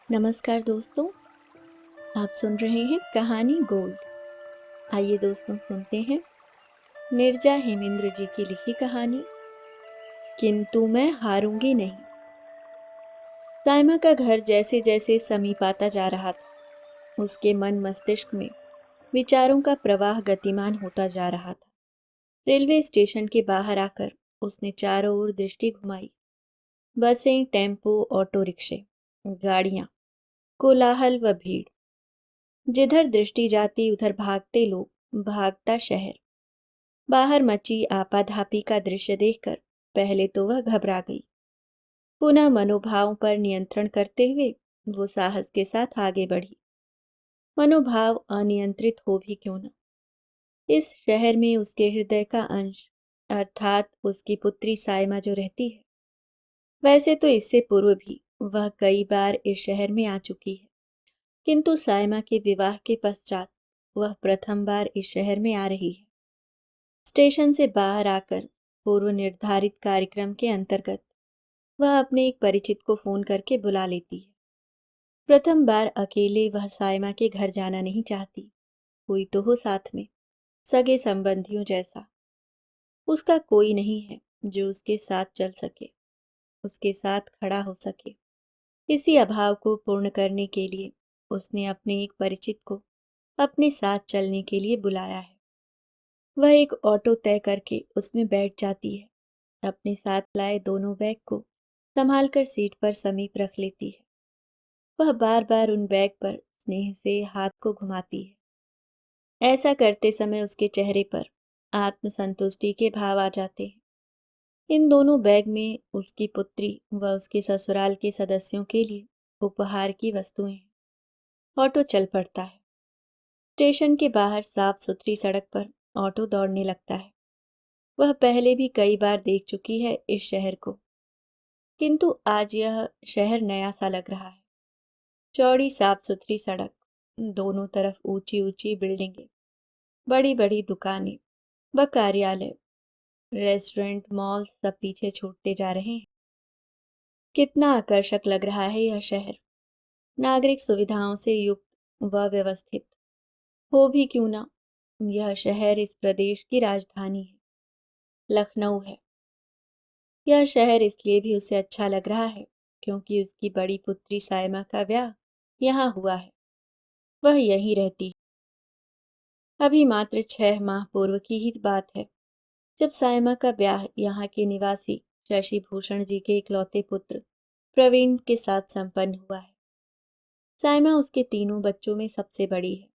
नमस्कार दोस्तों, आप सुन रहे हैं कहानी गोल्ड। आइए दोस्तों सुनते हैं नीरजा हेमेंद्र जी की लिखी कहानी किंतु मैं हारूंगी नहीं। साइमा का घर जैसे जैसे समीप आता जा रहा था, उसके मन मस्तिष्क में विचारों का प्रवाह गतिमान होता जा रहा था। रेलवे स्टेशन के बाहर आकर उसने चारों ओर दृष्टि घुमाई। बसें, टेम्पो, ऑटो रिक्शे, गाड़ियां, कोलाहल व भीड़। जिधर दृष्टि जाती उधर भागते लोग, भागता शहर। बाहर मची आपाधापी का दृश्य देखकर पहले तो वह घबरा गई। पुनः मनोभावों पर नियंत्रण करते हुए वो साहस के साथ आगे बढ़ी। मनोभाव अनियंत्रित हो भी क्यों न, इस शहर में उसके हृदय का अंश अर्थात उसकी पुत्री सायमा जो रहती है, वैसे तो इससे पूर्व भी वह कई बार इस शहर में आ चुकी है, किंतु सायमा के विवाह के पश्चात वह प्रथम बार इस शहर में आ रही है। स्टेशन से बाहर आकर पूर्व निर्धारित कार्यक्रम के अंतर्गत वह अपने एक परिचित को फोन करके बुला लेती है। प्रथम बार अकेले वह सायमा के घर जाना नहीं चाहती, कोई तो हो साथ में, सगे संबंधियों जैसा। उसका कोई नहीं है जो उसके साथ चल सके, उसके साथ खड़ा हो सके। इसी अभाव को पूर्ण करने के लिए उसने अपने एक परिचित को अपने साथ चलने के लिए बुलाया है। वह एक ऑटो तय करके उसमें बैठ जाती है, अपने साथ लाए दोनों बैग को संभाल कर सीट पर समीप रख लेती है। वह बार बार उन बैग पर स्नेह से हाथ को घुमाती है। ऐसा करते समय उसके चेहरे पर आत्मसंतुष्टि के भाव आ जाते हैं। इन दोनों बैग में उसकी पुत्री व उसके ससुराल के सदस्यों के लिए उपहार की वस्तुएं हैं। ऑटो चल पड़ता है। स्टेशन के बाहर साफ सुथरी सड़क पर ऑटो दौड़ने लगता है। वह पहले भी कई बार देख चुकी है इस शहर को, किंतु आज यह शहर नया सा लग रहा है। चौड़ी साफ सुथरी सड़क, दोनों तरफ ऊंची ऊंची बिल्डिंगें, बड़ी बड़ी दुकानें व कार्यालय, रेस्टोरेंट, मॉल सब पीछे छूटते जा रहे हैं। कितना आकर्षक लग रहा है यह शहर। नागरिक सुविधाओं से युक्त व व्यवस्थित हो भी क्यों ना, यह शहर इस प्रदेश की राजधानी है, लखनऊ है। यह शहर इसलिए भी उसे अच्छा लग रहा है क्योंकि उसकी बड़ी पुत्री सायमा का ब्याह यहाँ हुआ है। वह यहीं रहती है। अभी मात्र 6 माह पूर्व की ही बात है जब सायमा का ब्याह यहाँ के निवासी शशि भूषण जी के इकलौते पुत्र प्रवीण के साथ संपन्न हुआ है। सायमा उसके तीनों बच्चों में सबसे बड़ी है।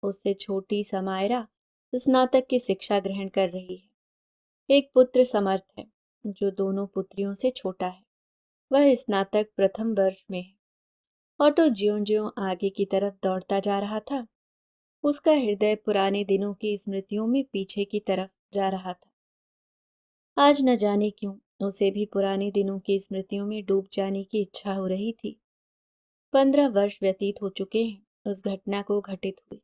उससे छोटी समायरा स्नातक की शिक्षा ग्रहण कर रही है। एक पुत्र समर्थ है जो दोनों पुत्रियों से छोटा है। वह स्नातक प्रथम वर्ष में है। ऑटो ज्यों ज्यों आगे की तरफ दौड़ता जा रहा था, उसका हृदय पुराने दिनों की स्मृतियों में पीछे की तरफ जा रहा था। आज न जाने क्यों उसे भी पुराने दिनों की स्मृतियों में डूब जाने की इच्छा हो रही थी। 15 वर्ष व्यतीत हो चुके हैं उस घटना को घटित हुई,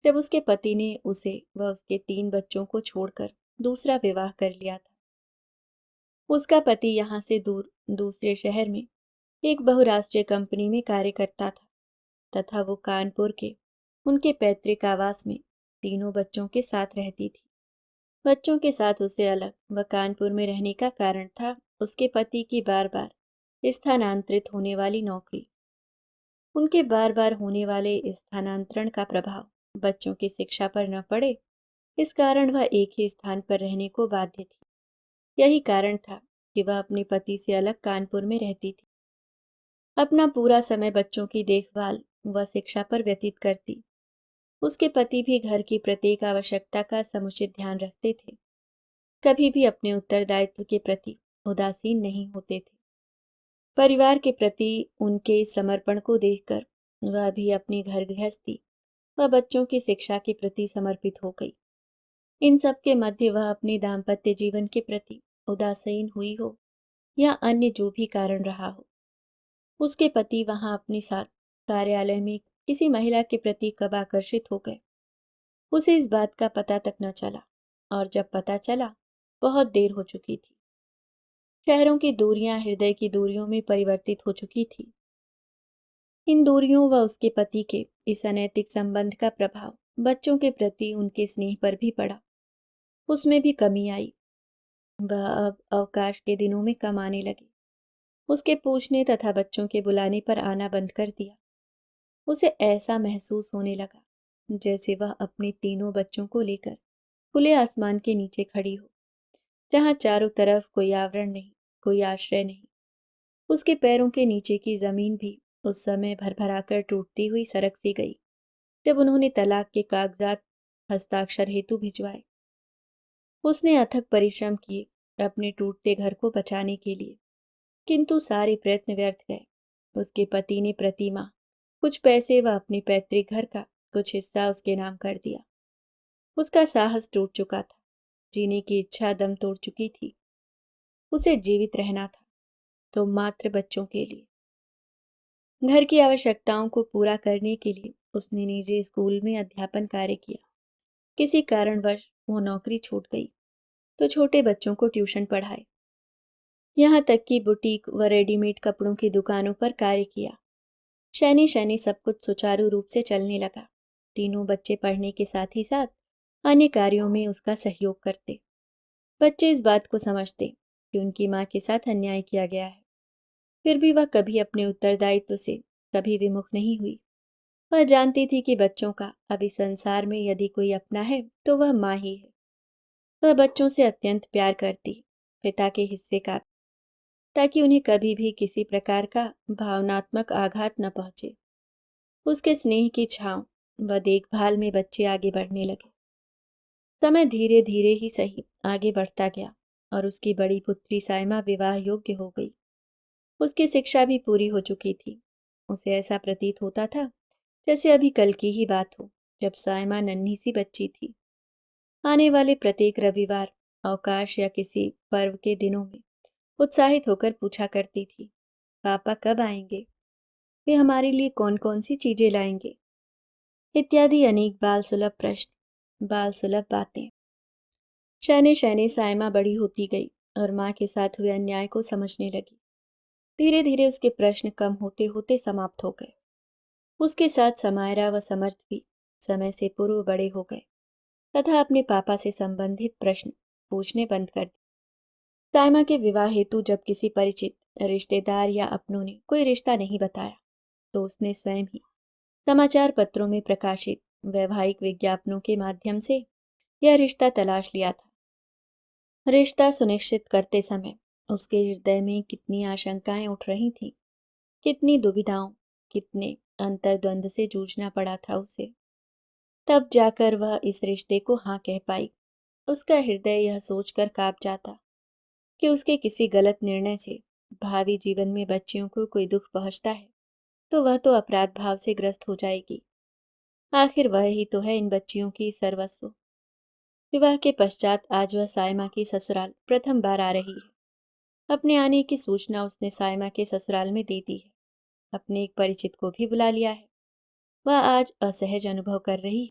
जब उसके पति ने उसे व उसके 3 बच्चों को छोड़कर दूसरा विवाह कर लिया था। उसका पति यहाँ से दूर दूसरे शहर में एक बहुराष्ट्रीय कंपनी में कार्य करता था तथा वो कानपुर के उनके पैतृक आवास में तीनों बच्चों के साथ रहती थी। बच्चों के साथ उसे अलग व कानपुर में रहने का कारण था उसके पति की बार बार स्थानांतरित होने वाली नौकरी। उनके बार बार होने वाले स्थानांतरण का प्रभाव बच्चों की शिक्षा पर न पड़े, इस कारण वह एक ही स्थान पर रहने को बाध्य थी। यही कारण था कि वह अपने पति से अलग कानपुर में रहती थी। अपना पूरा समय बच्चों की देखभाल व शिक्षा पर व्यतीत करती। उसके पति भी घर की प्रत्येक आवश्यकता का समुचित ध्यान रखते थे, कभी भी अपने उत्तरदायित्व के प्रति उदासीन नहीं होते थे। परिवार के प्रति उनके समर्पण को देखकर वह भी अपनी घर गृहस्थी व बच्चों की शिक्षा के प्रति समर्पित हो गई। इन सब के मध्य वह अपने दाम्पत्य जीवन के प्रति उदासीन हुई हो या अन्य जो भी कारण रहा हो, उसके पति वहां अपने साथ कार्यालय में किसी महिला के प्रति कब आकर्षित हो गए, उसे इस बात का पता तक न चला, और जब पता चला बहुत देर हो चुकी थी। शहरों की दूरियां हृदय की दूरियों में परिवर्तित हो चुकी थी। इन दूरियों व उसके पति के इस अनैतिक संबंध का प्रभाव बच्चों के प्रति उनके स्नेह पर भी पड़ा। उसमें भी कमी आई। वह अब अवकाश के दिनों में कम आने लगी। उसके पूछने तथा बच्चों के बुलाने पर आना बंद कर दिया। उसे ऐसा महसूस होने लगा जैसे वह अपने तीनों बच्चों को लेकर खुले आसमान के नीचे खड़ी हो, जहां चारों तरफ कोई आवरण नहीं, कोई आश्रय नहीं। उसके पैरों के नीचे की जमीन भी उस समय भरभरा कर टूटती हुई सरक सी गई जब उन्होंने तलाक के कागजात हस्ताक्षर हेतु भिजवाए। उसने अथक परिश्रम किए अपने टूटते घर को बचाने के लिए, किंतु सारे प्रयत्न व्यर्थ गए। उसके पति ने प्रति माह कुछ पैसे व अपने पैतृक घर का कुछ हिस्सा उसके नाम कर दिया। उसका साहस टूट चुका था, जीने की इच्छा दम तोड़ चुकी थी। उसे जीवित रहना था तो मात्र बच्चों के लिए। घर की आवश्यकताओं को पूरा करने के लिए उसने निजी स्कूल में अध्यापन कार्य किया। किसी कारणवश वो नौकरी छूट गई तो छोटे बच्चों को ट्यूशन पढ़ाए। यहाँ तक कि बुटीक व रेडीमेड कपड़ों की दुकानों पर कार्य किया। शैनी शैनी सब कुछ सुचारू रूप से चलने लगा। तीनों बच्चे पढ़ने के साथ ही साथ अन्य कार्यों में उसका सहयोग करते। बच्चे इस बात को समझते कि उनकी माँ के साथ अन्याय किया गया है, फिर भी वह कभी अपने उत्तरदायित्व से कभी विमुख नहीं हुई। वह जानती थी कि बच्चों का अभी संसार में यदि कोई अपना है तो वह माँ ही है। वह बच्चों से अत्यंत प्यार करती, पिता के हिस्से का, ताकि उन्हें कभी भी किसी प्रकार का भावनात्मक आघात न पहुंचे। उसके स्नेह की छांव व देखभाल में बच्चे आगे बढ़ने लगे। समय धीरे धीरे ही सही आगे बढ़ता गया और उसकी बड़ी पुत्री साइमा विवाह योग्य हो गई। उसकी शिक्षा भी पूरी हो चुकी थी। उसे ऐसा प्रतीत होता था जैसे अभी कल की ही बात हो, जब साइमा नन्ही सी बच्ची थी। आने वाले प्रत्येक रविवार, अवकाश या किसी पर्व के दिनों में उत्साहित होकर पूछा करती थी, पापा कब आएंगे? वे हमारे लिए कौन कौन सी चीजें लाएंगे? इत्यादि अनेक बाल सुलभ प्रश्न, बाल सुलभ बातें। शैने शैने साइमा बड़ी होती गई और माँ के साथ हुए अन्याय को समझने लगी। धीरे धीरे उसके प्रश्न कम होते होते समाप्त हो गए। उसके साथ समायरा व समर्थ भी समय से पूर्व बड़े हो गए तथा अपने पापा से संबंधित प्रश्न पूछने बंद कर दिए। साइमा के विवाह हेतु जब किसी परिचित रिश्तेदार या अपनों ने कोई रिश्ता नहीं बताया तो उसने स्वयं ही समाचार पत्रों में प्रकाशित वैवाहिक विज्ञापनों के माध्यम से यह रिश्ता तलाश लिया था। रिश्ता सुनिश्चित करते समय उसके हृदय में कितनी आशंकाएं उठ रही थीं, कितनी दुविधाओं, कितने अंतर्द्वंद से जूझना पड़ा था उसे। तब जाकर वह इस रिश्ते को हाँ कह पाई। उसका हृदय यह सोचकर कांप जाता कि उसके किसी गलत निर्णय से भावी जीवन में बच्चियों को कोई दुख पहुंचता है तो वह तो अपराध भाव से ग्रस्त हो जाएगी। आखिर वह ही तो है इन बच्चियों की सर्वस्व। विवाह के पश्चात आज वह साइमा की ससुराल प्रथम बार आ रही है। अपने आने की सूचना उसने साइमा के ससुराल में दे दी है। अपने एक परिचित को भी बुला लिया है। वह आज असहज अनुभव कर रही है।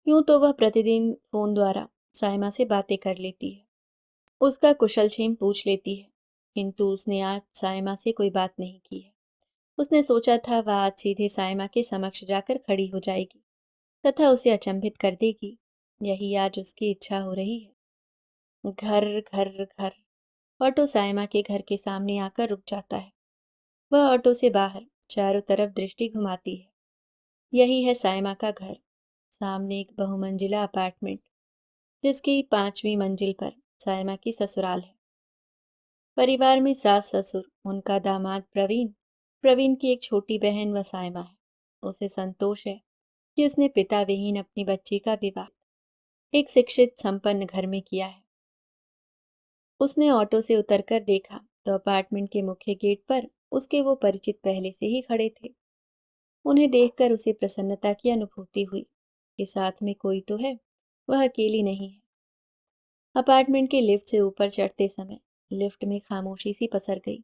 यूं तो वह प्रतिदिन फोन द्वारा साइमा से बातें कर लेती है, उसका कुशल क्षेम पूछ लेती है, किंतु उसने आज साइमा से कोई बात नहीं की है। उसने सोचा था वह आज सीधे साइमा के समक्ष जाकर खड़ी हो जाएगी तथा उसे अचंभित कर देगी। यही आज उसकी इच्छा हो रही है। घर घर घर। ऑटो साइमा के घर के सामने आकर रुक जाता है। वह ऑटो से बाहर चारों तरफ दृष्टि घुमाती है। यही है साइमा का घर। सामने एक बहुमंजिला अपार्टमेंट, जिसकी 5वीं मंजिल पर साइमा की ससुराल है। परिवार में सास ससुर, उनका दामाद प्रवीण, प्रवीण की एक छोटी बहन व साइमा है। उसे संतोष है कि उसने पिता विहीन अपनी बच्ची का विवाह एक शिक्षित संपन्न घर में किया है। उसने ऑटो से उतरकर देखा तो अपार्टमेंट के मुख्य गेट पर उसके वो परिचित पहले से ही खड़े थे। उन्हें देखकर उसे प्रसन्नता की अनुभूति हुई कि साथ में कोई तो है, वह अकेली नहीं है। अपार्टमेंट के लिफ्ट से ऊपर चढ़ते समय लिफ्ट में खामोशी सी पसर गई,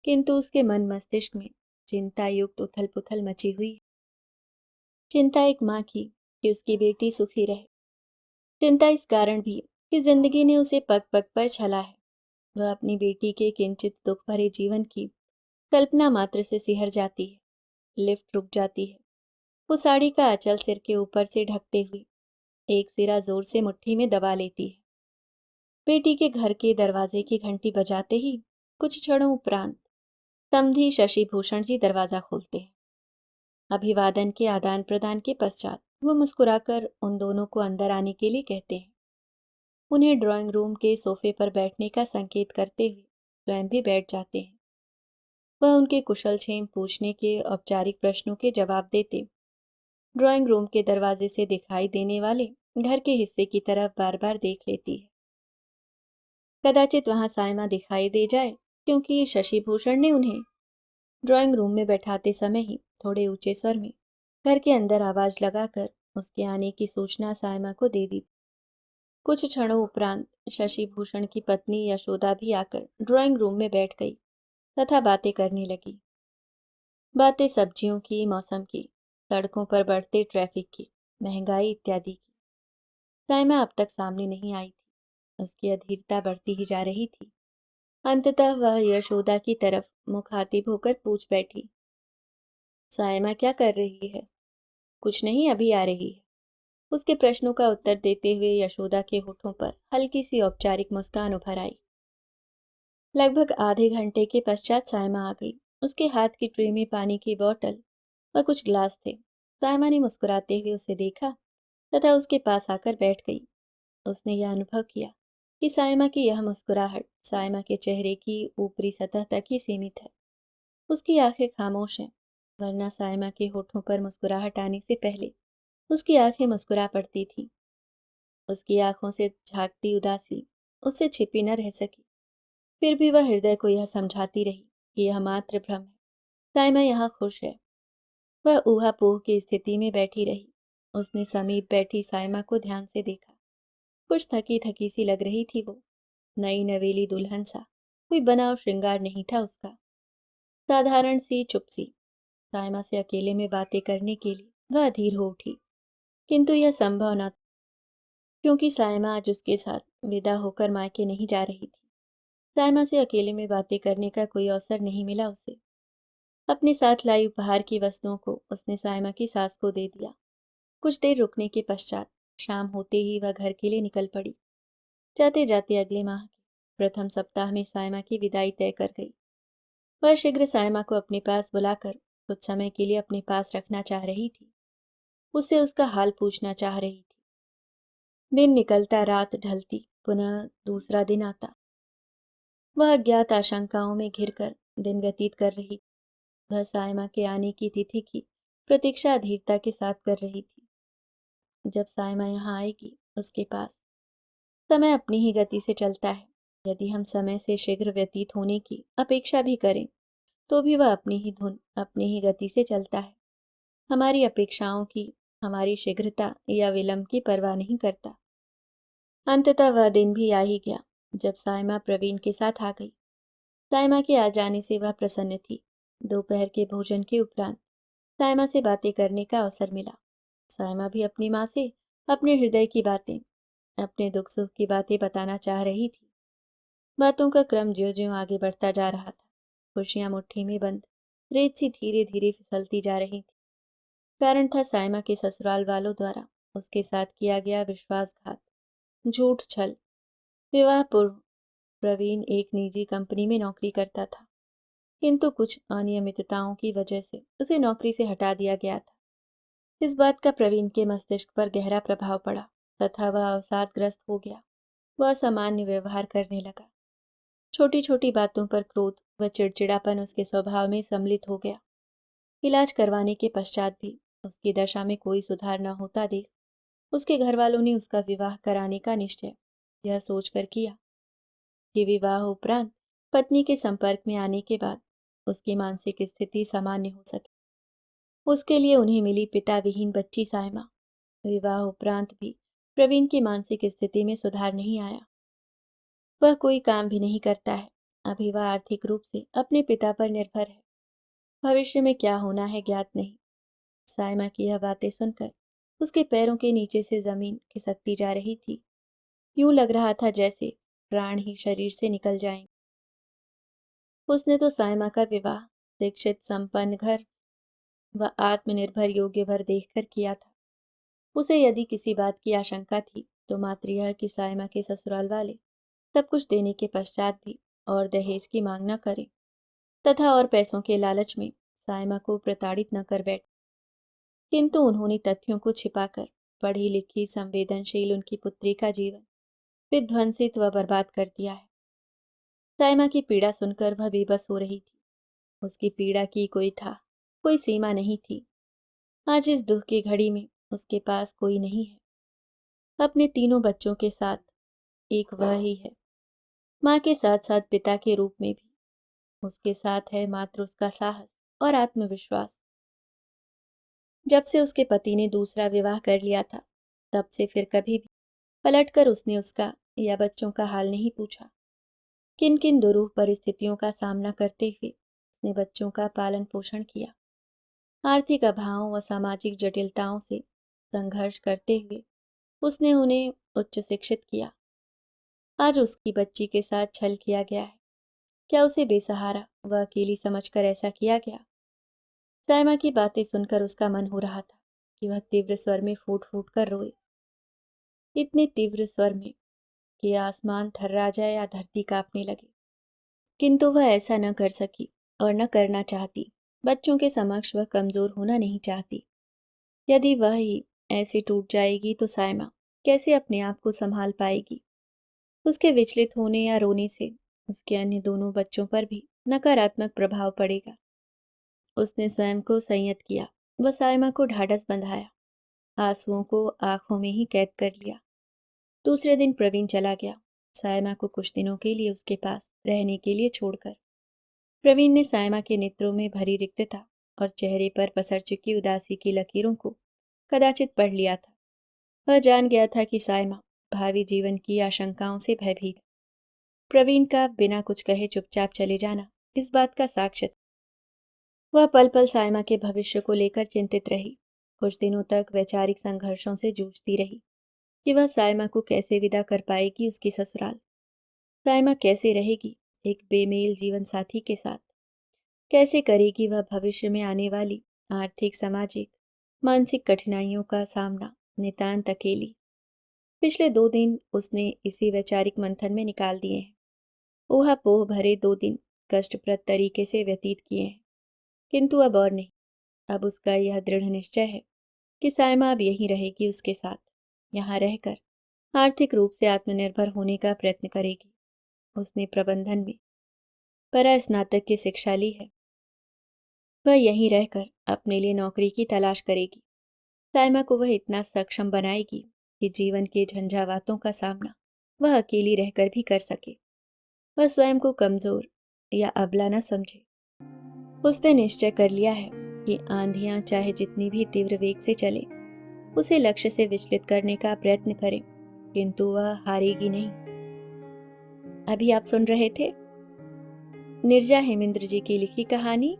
किंतु उसके मन मस्तिष्क में चिंता युक्त उथल पुथल मची हुई। चिंता एक माँ की कि उसकी बेटी सुखी रहे। चिंता इस कारण भी कि जिंदगी ने उसे पग पग पर छला है। वह अपनी बेटी के किंचित दुख भरे जीवन की कल्पना मात्र से सिहर जाती है। लिफ्ट रुक जाती है। वो साड़ी का आंचल सिर के ऊपर से ढकते हुए एक सिरा जोर से मुट्ठी में दबा लेती है। बेटी के घर के दरवाजे की घंटी बजाते ही कुछ क्षणों उपरांत समधी शशि भूषण जी दरवाजा खोलते हैं। अभिवादन के आदान प्रदान के पश्चात वो मुस्कुराकर उन दोनों को अंदर आने के लिए कहते हैं। उन्हें ड्राइंग रूम के सोफे पर बैठने का संकेत करते हुए स्वयं भी बैठ जाते हैं। वह उनके कुशल क्षेम पूछने के औपचारिक प्रश्नों के जवाब देते ड्राइंग रूम के दरवाजे से दिखाई देने वाले घर के हिस्से की तरफ बार बार देख लेती है। कदाचित वहां सायमा दिखाई दे जाए, क्योंकि शशि भूषण ने उन्हें ड्राइंग रूम में बैठाते समय ही थोड़े ऊंचे स्वर में घर के अंदर आवाज लगाकर उसके आने की सूचना सायमा को दे दी। कुछ क्षणों उपरांत शशि भूषण की पत्नी यशोदा भी आकर ड्राइंग रूम में बैठ गई तथा बातें करने लगी। बातें सब्जियों की, मौसम की, सड़कों पर बढ़ते ट्रैफिक की, महंगाई इत्यादि की। सायमा अब तक सामने नहीं आई थी। उसकी अधीरता बढ़ती ही जा रही थी। अंततः वह यशोदा की तरफ मुखातिब होकर पूछ बैठी, सायमा क्या कर रही है? कुछ नहीं, अभी आ रही है। उसके प्रश्नों का उत्तर देते हुए यशोदा के होठों पर हल्की सी औपचारिक मुस्कान उभर आई। लगभग आधे घंटे के पश्चात सायमा आ गई। उसके हाथ की ट्रे में पानी की बोतल और कुछ ग्लास थे। सायमा ने मुस्कुराते हुए उसे देखा तथा उसके पास आकर बैठ गई। उसने यह अनुभव किया कि सायमा की यह मुस्कुराहट सायमा के चेहरे की ऊपरी सतह तक ही सीमित है। उसकी आंखें खामोश हैं, वरना सायमा के होठों पर मुस्कुराहट आने से पहले उसकी आंखें मुस्कुरा पड़ती थीं। उसकी आंखों से झांकती उदासी उससे छिपी न रह सकी। फिर भी वह हृदय को यह समझाती रही कि यह मात्र भ्रम है। सायमा यहाँ खुश है। वह ऊहापोह की स्थिति में बैठी रही। उसने समीप बैठी सायमा को ध्यान से देखा। कुछ थकी थकी सी लग रही थी वो। नई नवेली दुल्हन सा, कोई बनाव श्रृंगार नहीं था उसका। साधारण सी, चुप सी। सायमा से अकेले में बातें करने के लिए वह अधीर हो उठी, किंतु यह संभव न था, क्योंकि सायमा आज उसके साथ विदा होकर मायके नहीं जा रही थी। सायमा से अकेले में बातें करने का कोई अवसर नहीं मिला उसे। अपने साथ लाई उपहार की वस्तुओं को उसने सायमा की सास को दे दिया। कुछ देर रुकने के पश्चात शाम होते ही वह घर के लिए निकल पड़ी। जाते जाते अगले माह के प्रथम सप्ताह में सायमा की विदाई तय कर गई। वह शीघ्र सायमा को अपने पास बुलाकर कुछ समय के लिए अपने पास रखना चाह रही थी। उससे उसका हाल पूछना चाह रही थी। दिन निकलता, रात ढलती, पुनः दूसरा दिन आता। वह अज्ञात आशंकाओं में घिरकर दिन व्यतीत कर रही। वह सायमा के आने की तिथि की प्रतीक्षा अधीरता के साथ कर रही थी। जब सायमा यहाँ आएगी उसके पास, समय अपनी ही गति से चलता है। यदि हम समय से शीघ्र व्यतीत होने की अपेक्षा भी करें, तो भी वह अपनी ही धुन, अपनी ही गति से चलता है। हमारी अपेक्षाओं की, हमारी शीघ्रता या विलंब की परवाह नहीं करता। अंततः वह दिन भी आ ही गया जब सायमा प्रवीण के साथ आ गई। सायमा के आ जाने से वह प्रसन्न थी। दोपहर के भोजन के उपरांत सायमा से बातें करने का अवसर मिला। सायमा भी अपनी माँ से अपने हृदय की बातें, अपने दुख सुख की बातें बताना चाह रही थी। बातों का क्रम ज्यों ज्यों आगे बढ़ता जा रहा था, खुशियां मुट्ठी में बंद रेत सी धीरे धीरे फिसलती जा रही थी। कारण था सायमा के ससुराल वालों द्वारा उसके साथ किया गया विश्वासघात, झूठ, छल। विवाह पूर्व प्रवीण एक निजी कंपनी में नौकरी करता था, किंतु कुछ अनियमितताओं की वजह से उसे नौकरी से हटा दिया गया था। इस बात का प्रवीण के मस्तिष्क पर गहरा प्रभाव पड़ा तथा वह अवसादग्रस्त हो गया। वह असामान्य व्यवहार करने लगा। छोटी छोटी बातों पर क्रोध व चिड़चिड़ापन उसके स्वभाव में सम्मिलित हो गया। इलाज करवाने के पश्चात भी उसकी दशा में कोई सुधार न होता देख उसके घर वालों ने उसका विवाह कराने का निश्चय यह सोचकर किया कि विवाह उपरांत पत्नी के संपर्क में आने के बाद उसकी मानसिक स्थिति सामान्य हो सके। उसके लिए उन्हें मिली पिता विहीन बच्ची सायमा। विवाह उपरांत भी प्रवीण की मानसिक स्थिति में सुधार नहीं आया। वह कोई काम भी नहीं करता है। अभी वह आर्थिक रूप से अपने पिता पर निर्भर है। भविष्य में क्या होना है ज्ञात नहीं। सायमा की यह बातें सुनकर उसके पैरों के नीचे से जमीन खिसकती जा रही थी। यूं लग रहा था जैसे प्राण ही शरीर से निकल जाएंगे। उसने तो सायमा का विवाह शिक्षित, संपन्न घर वह आत्मनिर्भर योग्य वर देखकर किया था। उसे यदि किसी बात की आशंका थी तो मात्र यह कि साइमा के ससुराल वाले सब कुछ देने के पश्चात भी और दहेज की मांग न करें तथा और पैसों के लालच में साइमा को प्रताड़ित न कर बैठ। किंतु उन्होंने तथ्यों को छिपाकर पढ़ी लिखी संवेदनशील उनकी पुत्री का जीवन विध्वंसित व बर्बाद कर दिया है। साइमा की पीड़ा सुनकर वह बेबस हो रही थी। उसकी पीड़ा की कोई सीमा नहीं थी। आज इस दुख की घड़ी में उसके पास कोई नहीं है। अपने तीनों बच्चों के साथ एक वह ही है, माँ के साथ साथ पिता के रूप में भी। उसके साथ है मात्र उसका साहस और आत्मविश्वास। जब से उसके पति ने दूसरा विवाह कर लिया था तब से फिर कभी भी पलटकर उसने उसका या बच्चों का हाल नहीं पूछा। किन किन दुरूह परिस्थितियों का सामना करते हुए उसने बच्चों का पालन पोषण किया। आर्थिक अभावों व सामाजिक जटिलताओं से संघर्ष करते हुए उसने उन्हें उच्च शिक्षित किया। आज उसकी बच्ची के साथ छल किया गया है। क्या उसे बेसहारा व अकेली समझकर ऐसा किया गया? साइमा की बातें सुनकर उसका मन हो रहा था कि वह तीव्र स्वर में फूट फूट कर रोए। इतने तीव्र स्वर में कि आसमान थर्रा जाए या धरती कांपने लगे। किंतु वह ऐसा न कर सकी और न करना चाहती। बच्चों के समक्ष वह कमजोर होना नहीं चाहती। यदि वह ही ऐसे टूट जाएगी तो साइमा कैसे अपने आप को संभाल पाएगी? उसके विचलित होने या रोने से उसके अन्य दोनों बच्चों पर भी नकारात्मक प्रभाव पड़ेगा। उसने स्वयं को संयत किया। वह साइमा को ढाढ़स बंधाया, आंसुओं को आंखों में ही कैद कर लिया। दूसरे दिन प्रवीण चला गया, साइमा को कुछ दिनों के लिए उसके पास रहने के लिए छोड़कर। प्रवीण ने साइमा के नेत्रों में भरी रिक्तता और चेहरे पर पसर चुकी उदासी की लकीरों को कदाचित पढ़ लिया था। वह जान गया था कि साइमा भावी जीवन की आशंकाओं से भयभीत। प्रवीण का बिना कुछ कहे चुपचाप चले जाना इस बात का साक्ष्य था। वह पल पल साइमा के भविष्य को लेकर चिंतित रही। कुछ दिनों तक वैचारिक संघर्षों से जूझती रही कि वह साइमा को कैसे विदा कर पाएगी उसकी ससुराल। साइमा कैसे रहेगी एक बेमेल जीवन साथी के साथ? कैसे करेगी वह भविष्य में आने वाली आर्थिक, सामाजिक, मानसिक कठिनाइयों का सामना नितांत अकेली? पिछले 2 दिन उसने इसी वैचारिक मंथन में निकाल दिए हैं। ऊहापोह भरे 2 दिन कष्टप्रद तरीके से व्यतीत किए हैं। किंतु अब और नहीं। अब उसका यह दृढ़ निश्चय है कि साइमा अब यहीं रहेगी उसके साथ। यहाँ रहकर आर्थिक रूप से आत्मनिर्भर होने का प्रयत्न करेगी। उसने प्रबंधन में परास्नातक की शिक्षा ली है। वह यहीं रहकर अपने लिए नौकरी की तलाश करेगी। साइमा को वह इतना सक्षम बनाएगी कि जीवन के झंझावातों का सामना वह अकेली रहकर भी कर सके। वह स्वयं को कमजोर या अबला न समझे। उसने निश्चय कर लिया है कि आंधियां चाहे जितनी भी तीव्र वेग से चले, उसे लक्ष्य से विचलित करने का प्रयत्न करें, किंतु वह हारेगी नहीं। अभी आप सुन रहे थे निर्जा हेमेंद्र जी की लिखी कहानी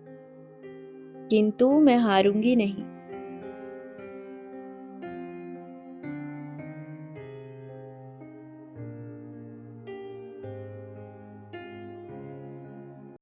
किंतु मैं हारूंगी नहीं।